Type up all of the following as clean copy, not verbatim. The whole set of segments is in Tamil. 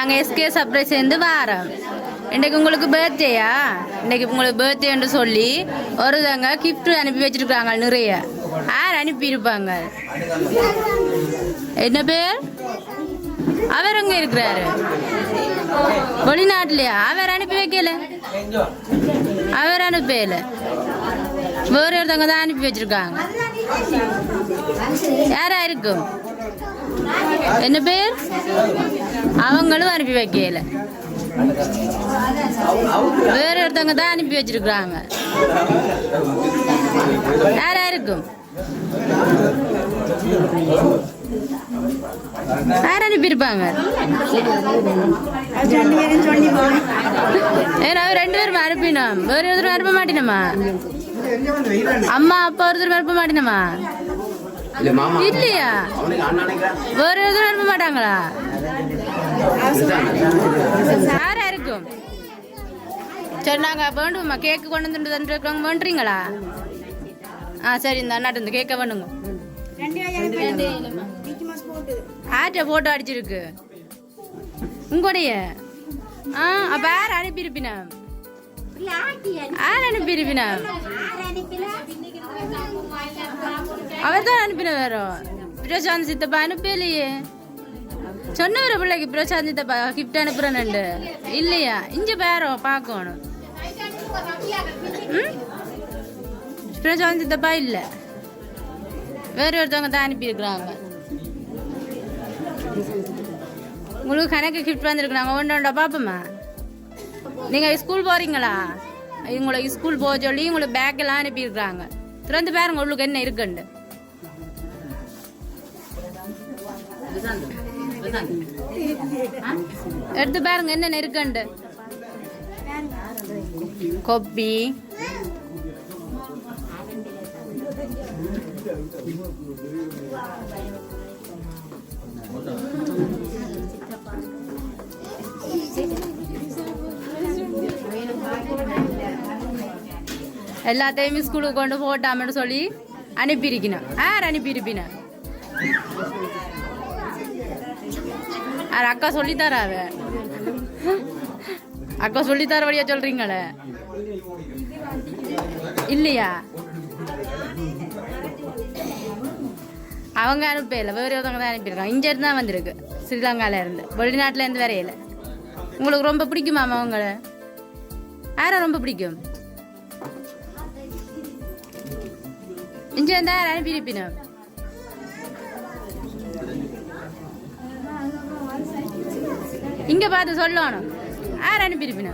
நாங்கள் எஸ்கே சர்ப்ரைஸ் சேர்ந்து வாரோம். இன்றைக்கு உங்களுக்கு பர்த்டேயா? இன்றைக்கு உங்களுக்கு பர்த்டேன்னு சொல்லி ஒருத்தங்க கிஃப்ட் அனுப்பி வச்சிருக்காங்க நிறைய. யார் அனுப்பியிருப்பாங்க? என்ன பேர்? அவர் அங்கே இருக்கிறாரு வெளிநாட்டிலையா? அவர் அனுப்பி வைக்கல, அவர் அனுப்பல, வேற ஒருத்தவங்க தான் அனுப்பி வச்சிருக்காங்க. யாரா இருக்கும்? என்ன பேர்? அவங்களும் அனுப்பி வைக்கல, வேற ஒருத்தவங்க தான் அனுப்பி வச்சிருக்காங்க. யாரா இருக்கும்? யார் அனுப்பியிருப்பாங்க? ஏன்னா ரெண்டு பேரும் அனுப்பினோம், வேற ஒருத்தரும் அனுப்ப மாட்டினோமா? அம்மா அப்பா ஒருத்தர் அனுப்ப மாட்டினோமா? இல்லையா? வேற ஒருத்தரும் அனுப்ப மாட்டாங்களா? யாரா இருக்கும்? சரி, நாங்கள் வேண்டுமா கேக்கு கொண்டு வந்து வேண்டுறீங்களா? சரி, இந்த அண்ணாட்டு இந்த கேட்க வேணுங்க. ஆட்ட போட்டோ அடிச்சிருக்கு உங்களுடைய. அப்ப யார் அனுப்பியிருப்பினா? யார் அனுப்பியிருப்பினா? அவர் தான் அனுப்பின. வேற பிரசாந்த் சித்தப்பா அனுப்பலையே. சொன்னவர பிள்ளைக்கு பிரசாந்த் சித்தப்பா கிஃப்ட் அனுப்புறேன்னு இல்லையா? இங்க பேரோ பார்க்கணும். பிரசாந்த் சித்தப்பா இல்ல, வேற ஒருத்தவங்க தான் அனுப்பியிருக்கிறாங்க. உங்களுக்கு கணக்கு கிஃப்ட் வந்துருக்குறாங்க. ஒன்றா பார்ப்போம்மா. நீங்கள் ஸ்கூல் போகிறீங்களா? உங்களுக்கு ஸ்கூல் போக சொல்லி உங்களுக்கு பேக் எல்லாம் அனுப்பியிருக்கிறாங்க. திறந்து பாருங்க உங்களுக்கு என்ன இருக்குண்டு. எடுத்து பாருங்க என்னென்ன இருக்குண்டு. கொப்பி, எல்லாத்தையும் ஸ்கூலுக்கு கொண்டு போட்டாமன்னு சொல்லி அனுப்பியிருக்கணும். யார் அனுப்பியிருப்பின? அக்கா சொல்லித்தராவ. அக்கா சொல்லித்தர வழியா சொல்றீங்களே இல்லையா? அவங்க அனுப்பல, வேற ஒருத்தவங்க தான் அனுப்பியிருக்காங்க. இங்க இருந்து தான் வந்திருக்கு, ஸ்ரீலங்கால இருந்து, வெளிநாட்டுல இருந்து வரையில. உங்களுக்கு ரொம்ப பிடிக்குமாமா அவங்கள? யார ரொம்ப பிடிக்கும்? இங்க இருந்தா யார் அனுப்பியிருப்பினா? இங்க பார்த்து சொல்லணும் யார் அனுப்பியிருப்பினா.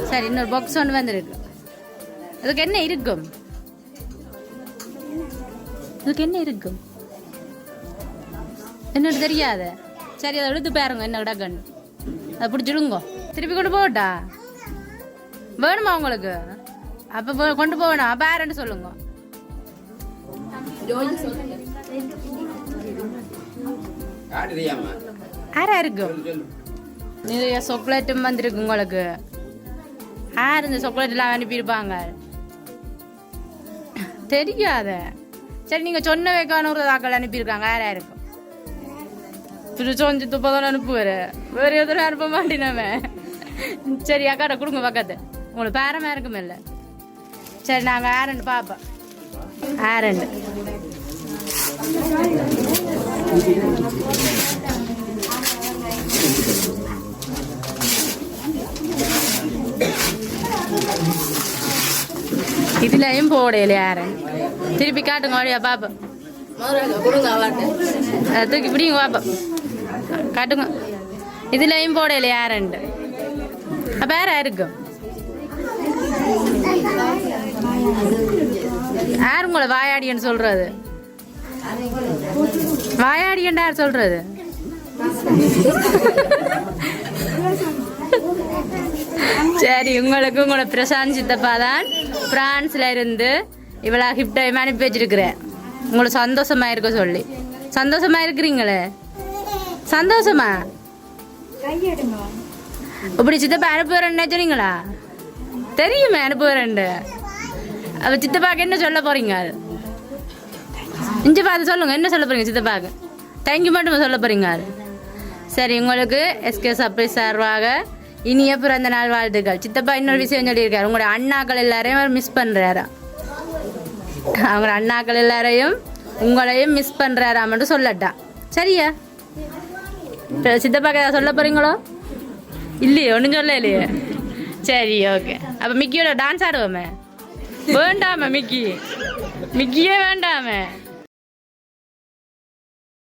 சரி, இன்னொரு பாக்ஸ் ஒன்று வந்திருக்கு. அதுக்கு என்ன இருக்கும்? இதுக்கு என்ன இருக்கும் என்னன்னு தெரியாத. சரி, அதை எடுத்து பாருங்க என்ன கிடக்குன்னு. அதை பிடிச்சிடுங்க. திருப்பி கொண்டு போகட்டா? வேணுமா உங்களுக்கு? அப்ப கொண்டு போகணும். அப்ப யாருன்னு சொல்லுங்க. யாரா இருக்கும்? நிறைய சாக்லேட்டும் வந்திருக்கு உங்களுக்கு. யார் இந்த சாக்லேட் எல்லாம் அனுப்பியிருப்பாங்க? தெரியாத. சரி, நீங்க சொன்ன வைக்கான ஒரு தாக்கல் அனுப்பியிருக்காங்க. யாரா இருக்கும்? திருச்சோஞ்சி துப்பதான் அனுப்புவாரு, வேற எதுவும் அனுப்ப மாட்டேனவே. சரி, அக்காட்ட கொடுங்க பக்கத்து. உங்களுக்கு பேரமா இருக்குமே இல்லை. சரி, நாங்க ஆரண்டு பாப்போம். ஆரண்டு இதுலயும் போடையில யாரன். திருப்பி காட்டுங்க வழியா பாப்போம். தூக்கி பிடிங்க பாப்போம். காட்டுங்க. இதுலயும் போடையில யாரண்டு. அப்ப யாரா இருக்கும்? யார் உங்களை வாயாடின்னு சொல்றது? வாயாடின்னு யார் சொல்றது? சரி, உங்களுக்கு உங்களோட பிரசாந்த் சித்தப்பா தான் பிரான்ஸ்ல இருந்து இவ்வளோ கிஃப்டை அனுப்பி வச்சிருக்கிறேன். உங்களுக்கு சந்தோஷமா இருக்க சொல்லி. சந்தோஷமா இருக்கிறீங்களே? சந்தோஷமா? இப்படி சித்தப்பா அனுப்புறேன்னு நினைச்சீங்களா? தெரியுமே அனுப்புறேன்ட்டு. அப்ப சித்தப்பாக்கு என்ன சொல்ல போறீங்க? இஞ்சி பார்த்து சொல்லுங்க, என்ன சொல்ல போறீங்க சித்தப்பாக்கு? தேங்க்யூ மட்டும் சொல்ல போறீங்க. சரி, உங்களுக்கு எஸ்கே சர்ப்ரைஸ் சார்பாக இனிய பிறந்த நாள் வாழ்த்துக்கள். சித்தப்பா இன்னொரு விஷயம் சொல்லியிருக்காரு, உங்களோட அண்ணாக்கள் எல்லாரையும் அவர் மிஸ் பண்ணுறாரா, அவங்களோட அண்ணாக்கள் எல்லாரையும் உங்களையும் மிஸ் பண்ணுறாராமன்ட்டு சொல்லட்டா. சரியா? சித்தப்பாக்கு ஏதாவது சொல்ல போகிறீங்களோ? இல்லையே, ஒன்றும் சொல்ல இல்லையே. சரி, ஓகே. அப்போ மிக்கியோட டான்ஸ் ஆடுவோமே. வேண்டாமே மிக்கியே வேண்டாமே.